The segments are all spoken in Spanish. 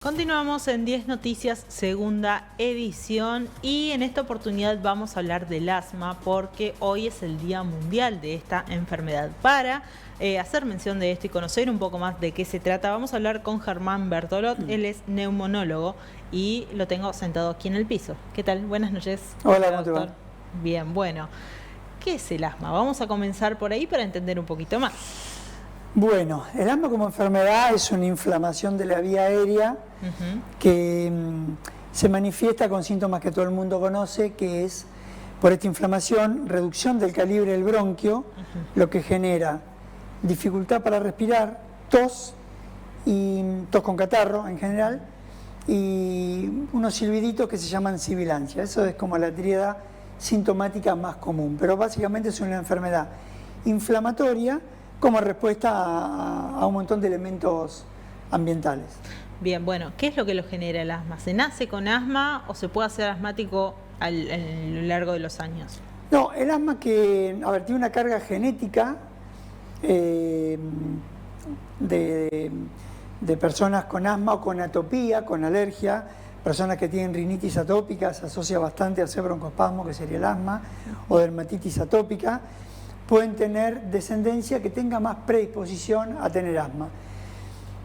Continuamos en 10 Noticias, segunda edición, y en esta oportunidad vamos a hablar del asma porque hoy es el Día Mundial de esta enfermedad. Para hacer mención de esto y conocer un poco más de qué se trata, vamos a hablar con Germán Bertolot. Él es neumonólogo y lo tengo sentado aquí en el piso. ¿Qué tal? Buenas noches. Hola, ¿cómo te va? Bien, bueno. ¿Qué es el asma? Vamos a comenzar por ahí para entender un poquito más. Bueno, el asma como enfermedad es una inflamación de la vía aérea que se manifiesta con síntomas que todo el mundo conoce, que es, por esta inflamación, reducción del calibre del bronquio, lo que genera dificultad para respirar, tos con catarro en general, y unos silbiditos que se llaman sibilancia. Eso es como la tríada sintomática más común, pero básicamente es una enfermedad inflamatoria como respuesta a un montón de elementos ambientales. Bien, bueno, ¿qué es lo que lo genera el asma? ¿Se nace con asma o se puede hacer asmático a lo largo de los años? No, el asma tiene una carga genética de personas con asma o con atopía, con alergia, personas que tienen rinitis atópica, se asocia bastante al broncoespasmo, que sería el asma, o dermatitis atópica, pueden tener descendencia que tenga más predisposición a tener asma.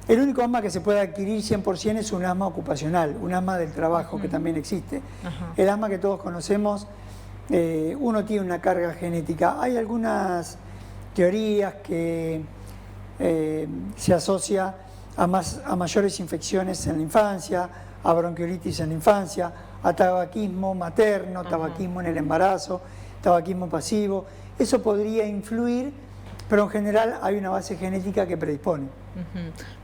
El único asma que se puede adquirir 100% es un asma ocupacional, un asma del trabajo, que también existe. El asma que todos conocemos, uno tiene una carga genética. Hay algunas teorías que se asocia a mayores infecciones en la infancia, a bronquiolitis en la infancia, a tabaquismo materno, tabaquismo en el embarazo, tabaquismo pasivo. Eso podría influir, pero en general hay una base genética que predispone.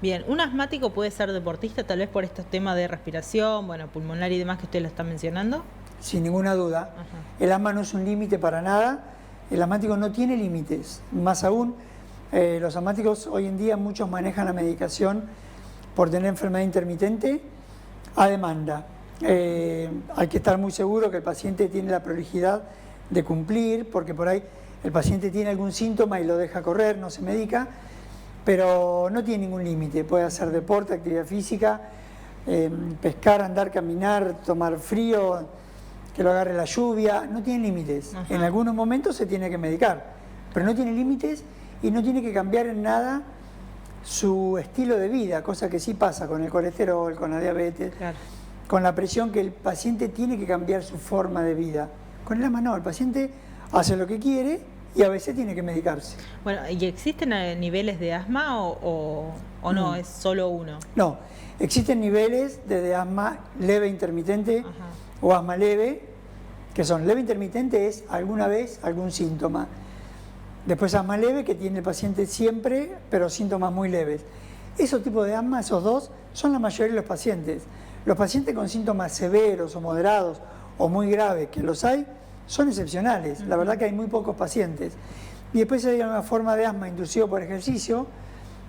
Bien, ¿un asmático puede ser deportista tal vez por estos temas de respiración, bueno, pulmonar y demás que usted lo está mencionando? Sin ninguna duda. El asma no es un límite para nada. El asmático no tiene límites. Más aún, los asmáticos hoy en día muchos manejan la medicación por tener enfermedad intermitente a demanda. Hay que estar muy seguro que el paciente tiene la prolijidad de cumplir, porque por ahí el paciente tiene algún síntoma y lo deja correr, no se medica, pero no tiene ningún límite. Puede hacer deporte, actividad física, pescar, andar, caminar, tomar frío, que lo agarre la lluvia, no tiene límites. En algunos momentos se tiene que medicar, pero no tiene límites y no tiene que cambiar en nada su estilo de vida, cosa que sí pasa con el colesterol, con la diabetes, con la presión, que el paciente tiene que cambiar su forma de vida. Con el asma no, el paciente hace lo que quiere y a veces tiene que medicarse. Bueno, ¿y existen niveles de asma o no, es solo uno? No, existen niveles de asma leve intermitente o asma leve, que son leve intermitente es alguna vez algún síntoma. Después asma leve, que tiene el paciente siempre, pero síntomas muy leves. Esos tipos de asma, esos dos, son la mayoría de los pacientes. Los pacientes con síntomas severos o moderados o muy graves, que los hay, son excepcionales. La verdad que hay muy pocos pacientes. Y después hay una forma de asma inducido por ejercicio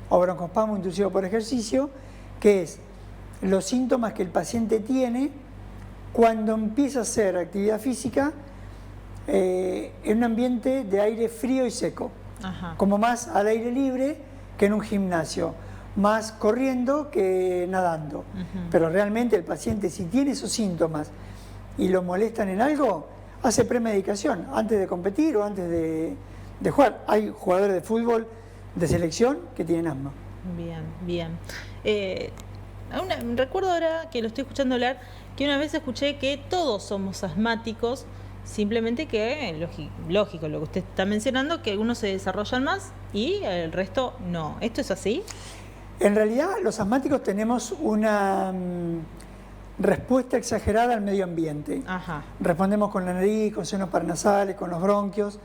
o broncoespasmo inducido por ejercicio, que es los síntomas que el paciente tiene cuando empieza a hacer actividad física en un ambiente de aire frío y seco, como más al aire libre que en un gimnasio, más corriendo que nadando. Pero realmente el paciente, si tiene esos síntomas y lo molestan en algo, hace premedicación antes de competir o antes de jugar. Hay jugadores de fútbol de selección que tienen asma. Bien, bien. Recuerdo ahora que lo estoy escuchando hablar, que una vez escuché que todos somos asmáticos, simplemente que, lógico, lo que usted está mencionando, que algunos se desarrollan más y el resto no. ¿Esto es así? En realidad, los asmáticos tenemos una respuesta exagerada al medio ambiente. Respondemos con la nariz, con senos paranasales, con los bronquios.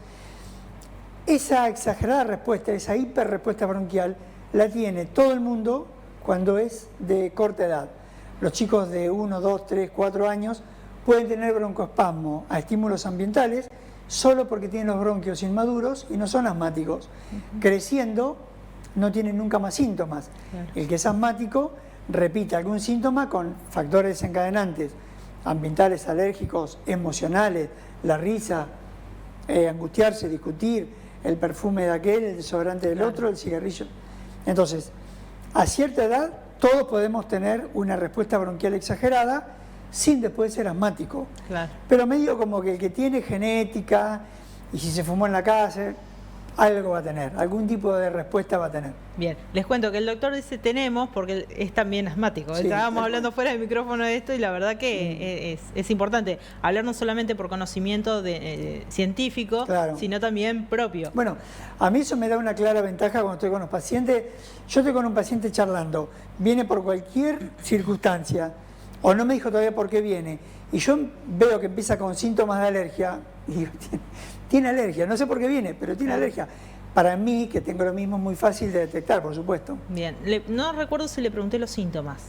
Esa exagerada respuesta, esa hiperrespuesta bronquial, la tiene todo el mundo cuando es de corta edad. Los chicos de 1, 2, 3, 4 años pueden tener broncoespasmo a estímulos ambientales solo porque tienen los bronquios inmaduros y no son asmáticos. Creciendo no tienen nunca más síntomas. El que es asmático repite algún síntoma con factores desencadenantes ambientales, alérgicos, emocionales, la risa, angustiarse, discutir, el perfume de aquel, el desodorante del otro, el cigarrillo. Entonces, a cierta edad todos podemos tener una respuesta bronquial exagerada sin después ser asmático. Claro. Pero medio como que el que tiene genética, y si se fumó en la casa, algo va a tener, algún tipo de respuesta va a tener. Bien, les cuento que el doctor dice tenemos porque él es también asmático. Sí, Estábamos hablando fuera del micrófono de esto y la verdad que es importante hablar no solamente por conocimiento científico, claro, sino también propio. Bueno, a mí eso me da una clara ventaja cuando estoy con los pacientes. Yo estoy con un paciente charlando, viene por cualquier circunstancia, o no me dijo todavía por qué viene, y yo veo que empieza con síntomas de alergia, y digo, tiene alergia, no sé por qué viene, pero tiene alergia. Para mí, que tengo lo mismo, es muy fácil de detectar, por supuesto. Bien, no recuerdo si le pregunté los síntomas.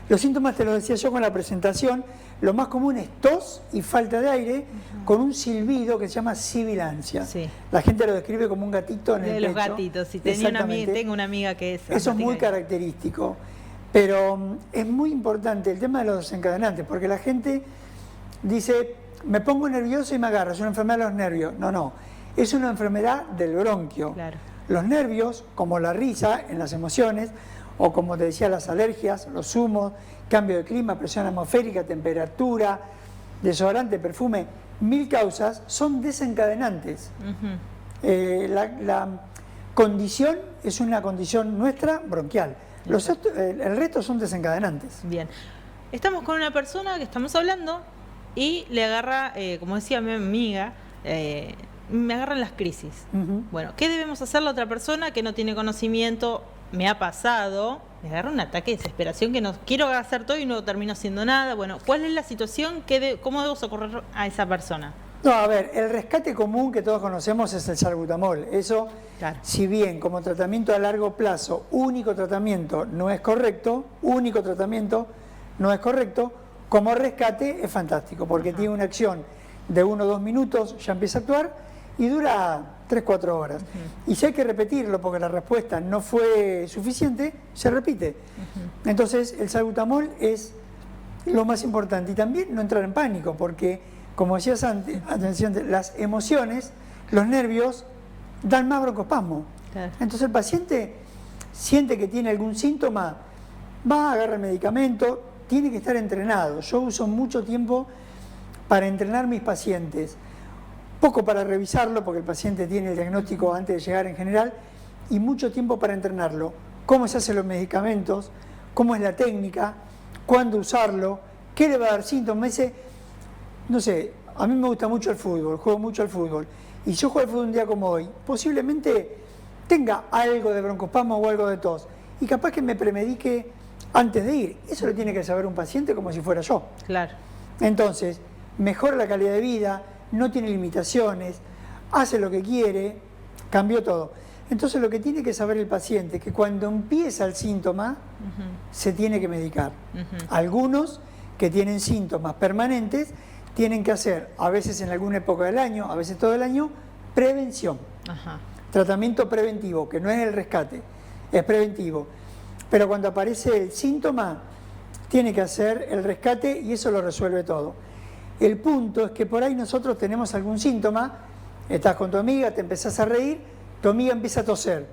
Los síntomas te los decía yo con la presentación. Lo más común es tos y falta de aire, con un silbido que se llama sibilancia. Sí. La gente lo describe como un gatito en el pecho. De los gatitos, si tengo una amiga que es... Eso es muy característico. Pero es muy importante el tema de los desencadenantes, porque la gente dice, me pongo nervioso y me agarro, es una enfermedad de los nervios. No, no, es una enfermedad del bronquio. Claro. Los nervios, como la risa en las emociones, o como te decía, las alergias, los humos, cambio de clima, presión atmosférica, temperatura, desodorante, perfume, 1000 causas, son desencadenantes. La condición es una condición nuestra bronquial. El resto son desencadenantes. Bien. Estamos con una persona que estamos hablando y le agarra, como decía mi amiga, me agarran las crisis. Bueno, ¿qué debemos hacer la otra persona que no tiene conocimiento? Me ha pasado, me agarra un ataque de desesperación que no quiero hacer todo y no termino haciendo nada. Bueno, ¿cuál es la situación? ¿Cómo debo socorrer a esa persona? No, a ver, el rescate común que todos conocemos es el salbutamol. Eso, claro, si bien como tratamiento a largo plazo, único tratamiento no es correcto, como rescate es fantástico, porque tiene una acción de 1 o 2 minutos, ya empieza a actuar, y dura 3-4 horas. Y si hay que repetirlo porque la respuesta no fue suficiente, se repite. Entonces, el salbutamol es lo más importante. Y también no entrar en pánico, porque, como decías antes, atención, las emociones, los nervios, dan más broncoespasmo. Claro. Entonces, el paciente siente que tiene algún síntoma, va a agarrar el medicamento, tiene que estar entrenado. Yo uso mucho tiempo para entrenar mis pacientes. Poco para revisarlo, porque el paciente tiene el diagnóstico antes de llegar en general, y mucho tiempo para entrenarlo. Cómo se hacen los medicamentos, cómo es la técnica, cuándo usarlo, qué le va a dar síntomas. Me dice, no sé, a mí me gusta mucho el fútbol, juego mucho al fútbol, y yo juego al fútbol un día como hoy, posiblemente tenga algo de broncoespasmo o algo de tos, y capaz que me premedique antes de ir. Eso lo tiene que saber un paciente como si fuera yo. Claro. Entonces, mejora la calidad de vida, no tiene limitaciones, hace lo que quiere, cambió todo. Entonces lo que tiene que saber el paciente es que cuando empieza el síntoma, se tiene que medicar. Algunos que tienen síntomas permanentes tienen que hacer, a veces en alguna época del año, a veces todo el año, prevención. Tratamiento preventivo, que no es el rescate, es preventivo. Pero cuando aparece el síntoma, tiene que hacer el rescate y eso lo resuelve todo. El punto es que por ahí nosotros tenemos algún síntoma, estás con tu amiga, te empezás a reír, tu amiga empieza a toser.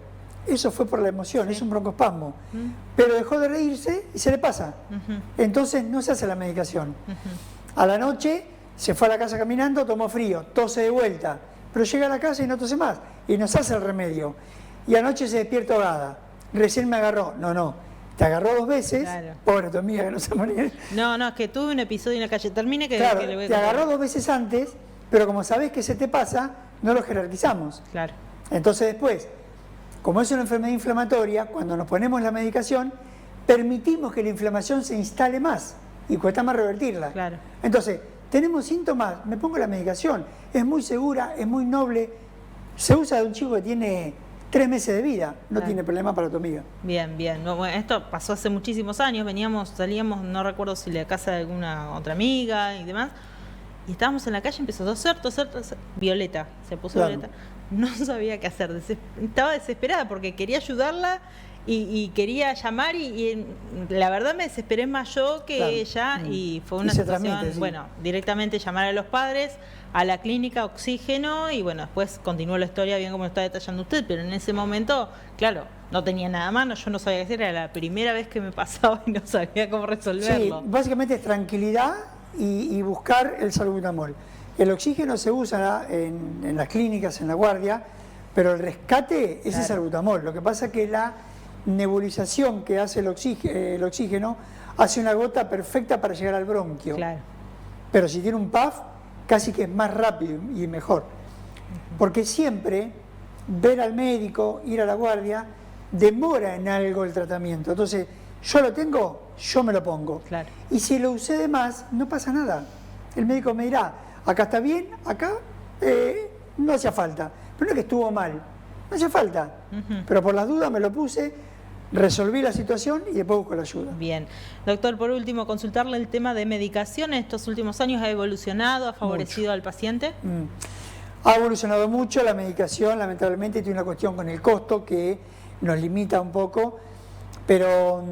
Eso fue por la emoción, es un broncoespasmo. Pero dejó de reírse y se le pasa. Entonces no se hace la medicación. A la noche se fue a la casa caminando, tomó frío, tose de vuelta, pero llega a la casa y no tose más. Y nos hace el remedio. Y anoche se despierta ahogada. Recién me agarró. No. Te agarró 2 veces, claro. Pobre tu amiga que no se moría. No, es que tuve un episodio en la calle. Termine que, claro, que le voy a te agarró 2 veces antes, pero como sabés que se te pasa, no lo jerarquizamos. Claro. Entonces después, como es una enfermedad inflamatoria, cuando nos ponemos la medicación, permitimos que la inflamación se instale más y cuesta más revertirla. Claro. Entonces, tenemos síntomas, me pongo la medicación. Es muy segura, es muy noble. Se usa de un chico que tiene 3 meses de vida, no tiene problema para tu amiga. Bien. Bueno, esto pasó hace muchísimos años, salíamos, no recuerdo si de casa de alguna otra amiga y demás, y estábamos en la calle, empezó a toser. Violeta, se puso claro. Violeta. No sabía qué hacer, estaba desesperada porque quería ayudarla y quería llamar y la verdad me desesperé más yo que claro. ella y fue una situación, sí. Bueno, directamente llamar a los padres, a la clínica, oxígeno y bueno, después continuó la historia bien como lo está detallando usted, pero en ese momento, claro, no tenía nada a mano, yo no sabía qué hacer, era la primera vez que me pasaba y no sabía cómo resolverlo. Sí, básicamente es tranquilidad y buscar el salbutamol. El oxígeno se usa en las clínicas, en la guardia, pero el rescate es el salbutamol. Lo que pasa es que la nebulización que hace el oxígeno hace una gota perfecta para llegar al bronquio. Claro. Pero si tiene un PAF, casi que es más rápido y mejor. Porque siempre ver al médico, ir a la guardia, demora en algo el tratamiento. Entonces, yo lo tengo, yo me lo pongo. Claro. Y si lo usé de más, no pasa nada. El médico me dirá, acá está bien, acá no hacía falta. Pero no es que estuvo mal, no hacía falta. Pero por las dudas me lo puse, resolví la situación y después busco la ayuda. Bien. Doctor, por último, consultarle el tema de medicación. ¿En estos últimos años ha evolucionado, ha favorecido al paciente? Ha evolucionado mucho la medicación, lamentablemente tiene una cuestión con el costo que nos limita un poco, pero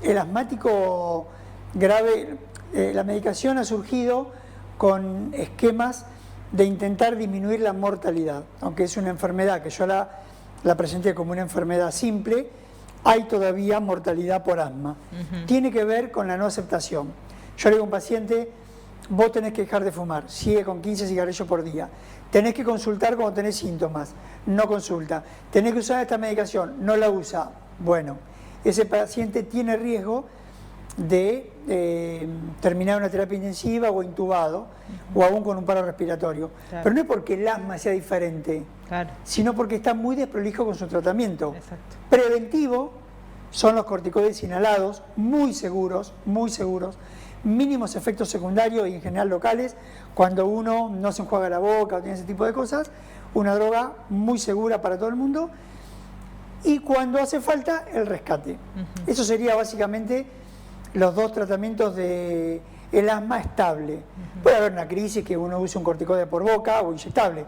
el asmático grave, la medicación ha surgido con esquemas de intentar disminuir la mortalidad, aunque es una enfermedad que yo la presenté como una enfermedad simple, hay todavía mortalidad por asma. Tiene que ver con la no aceptación. Yo le digo a un paciente, vos tenés que dejar de fumar, sigue con 15 cigarrillos por día, tenés que consultar cuando tenés síntomas, no consulta, tenés que usar esta medicación, no la usa, bueno, ese paciente tiene riesgo de terminar una terapia intensiva o intubado, o aún con un paro respiratorio. Claro. Pero no es porque el asma sea diferente, sino porque está muy desprolijo con su tratamiento. Exacto. Preventivo son los corticoides inhalados, muy seguros, mínimos efectos secundarios y en general locales, cuando uno no se enjuaga la boca o tiene ese tipo de cosas, una droga muy segura para todo el mundo, y cuando hace falta el rescate. Eso sería básicamente los dos tratamientos del asma estable. Puede haber una crisis que uno use un corticoide por boca o inyectable,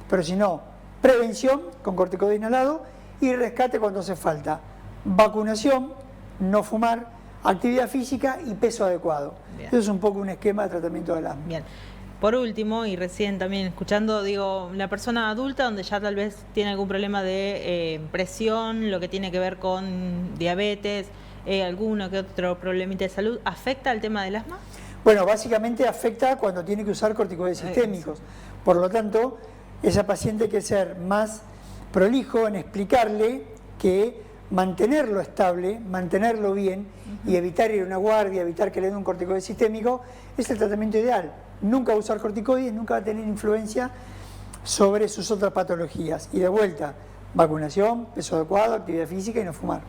pero si no, prevención con corticoide inhalado y rescate cuando hace falta. Vacunación, no fumar, actividad física y peso adecuado. Eso es un poco un esquema de tratamiento del asma. Bien. Por último, y recién también escuchando, digo, la persona adulta donde ya tal vez tiene algún problema de presión, lo que tiene que ver con diabetes, alguno que otro problemita de salud, ¿afecta el tema del asma? Bueno, básicamente afecta cuando tiene que usar corticoides sistémicos. Por lo tanto, esa paciente hay que ser más prolijo en explicarle que mantenerlo estable, mantenerlo bien y evitar ir a una guardia, evitar que le den un corticoide sistémico, es el tratamiento ideal. Nunca va a usar corticoides, nunca va a tener influencia sobre sus otras patologías. Y de vuelta, vacunación, peso adecuado, actividad física y no fumar.